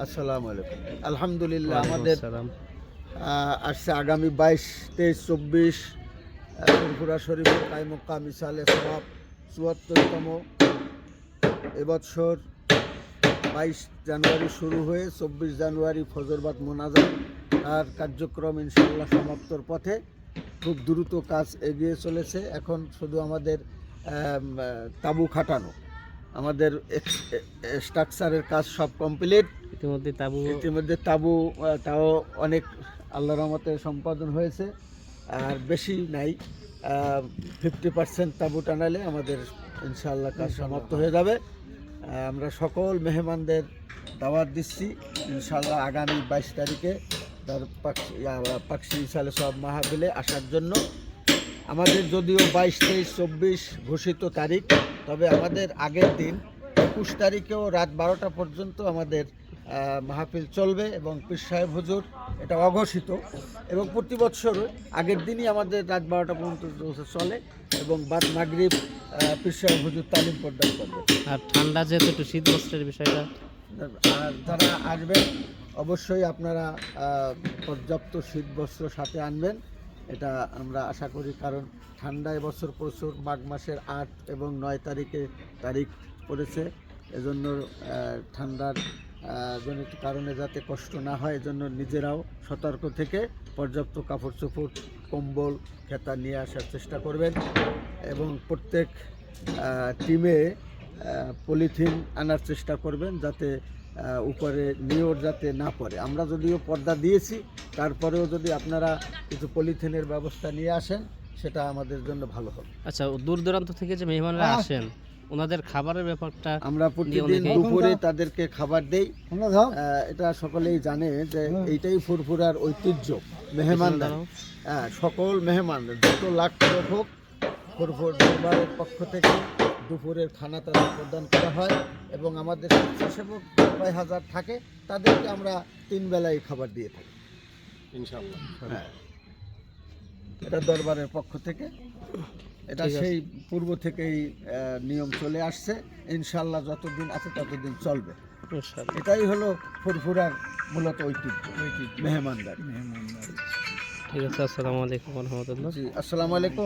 আসসালামু আলাইকুম। আলহামদুলিল্লাহ ওয়ালাইকুম আমাদের আসসালাম। আসছে আগামী 22, 23, 24 ফুরফুরা শরীফের কায়মুক্কা মিসালে সওয়াব ৭৪তম এবছর 22 জানুয়ারি শুরু হয়ে 24 জানুয়ারি ফজরবাদ মোনাজাত তার কার্যক্রম ইনশাআল্লাহ সমাপ্তর পথে। খুব দ্রুত কাজ এগিয়ে চলেছে। এখন শুধু আমাদের তাঁবু খাটানো, আমাদের স্ট্রাকচারের কাজ সব কমপ্লিট। ইতিমধ্যে তাঁবু তাও অনেক আল্লাহর রহমতে সম্পাদন হয়েছে, আর বেশি নাই, 50% তাঁবু টানালে আমাদের ইনশাআল্লাহ কাজ সমাপ্ত হয়ে যাবে। আমরা সকল মেহমানদের দাওয়াত দিচ্ছি ইনশাআল্লাহ আগামী 22 তারিখে তার পাকশি সালে সব মাহফিলে আসার জন্য। আমাদের যদিও 22, 23, 24 ঘোষিত তারিখ, তবে আমাদের আগের দিন 21 তারিখেও রাত 12টা পর্যন্ত আমাদের মাহফিল চলবে এবং পীর সাহেব হুজুর, এটা অঘোষিত এবং প্রতি বছর আগের দিনই আমাদের রাত 12টা পর্যন্ত চলে এবং বাদ মাগরিব পীর সাহেব হুজুর তালিম প্রদান করবে। আর ঠান্ডা যেহেতু একটু শীত বস্ত্রের বিষয়টা, আর যারা আসবেন অবশ্যই আপনারা পর্যাপ্ত শীত বস্ত্র সাথে আনবেন, এটা আমরা আশা করি। কারণ ঠান্ডা এবছর প্রচুর, মাঘ মাসের 8 এবং 9 তারিখ পড়েছে। এজন্য ঠান্ডার জনিত কারণে যাতে কষ্ট না হয়, এজন্য নিজেরাও সতর্ক থেকে পর্যাপ্ত কাপড় চোপড়, কম্বল, খেতা নিয়ে আসার চেষ্টা করবেন এবং প্রত্যেক টিমে পলিথিন আনার চেষ্টা করবেন যাতে উপরে নিয়র যাতে না পড়ে। আমরা যদিও পর্দা দিয়েছি, তারপরেও যদি আপনারা কিছু পলিথিনের ব্যবস্থা নিয়ে আসেন সেটা আমাদের জন্য ভালো হবে। আচ্ছা, দূর দূরান্ত থেকে যে মেহমানরা আসেন ওনাদের খাবারের ব্যাপারটা আমরা প্রতিদিন দুপুরে তাদেরকে খাবার দেই। এটা সকলেই জানে যে এইটাই ফুরফুরার ঐতিহ্য। মেহমানদার সকল মেহমান যত লাখ হোক, ফুরফুর দরবারের পক্ষ থেকে দুপুরের খানা তাদের প্রদান করা হয় এবং আমাদের স্বেচ্ছাসেবক 90,000 থাকে, তাদেরকে আমরা 3 বেলায় খাবার দিয়ে থাকি ইনশাআল্লাহ। হ্যাঁ, এটা দরবারের পক্ষ থেকে, এটা সেই পূর্ব থেকেই নিয়ম চলে আসছে। ইনশাআল্লাহ যতদিন আছে ততদিন চলবে। এটাই হলো ফুরফুরার মূলত ঐতিহ্য, মেহমানদারি। ঠিক আছে। আসসালামু আলাইকুম ওয়া রাহমাতুল্লাহ। জি, আসসালামু আলাইকুম।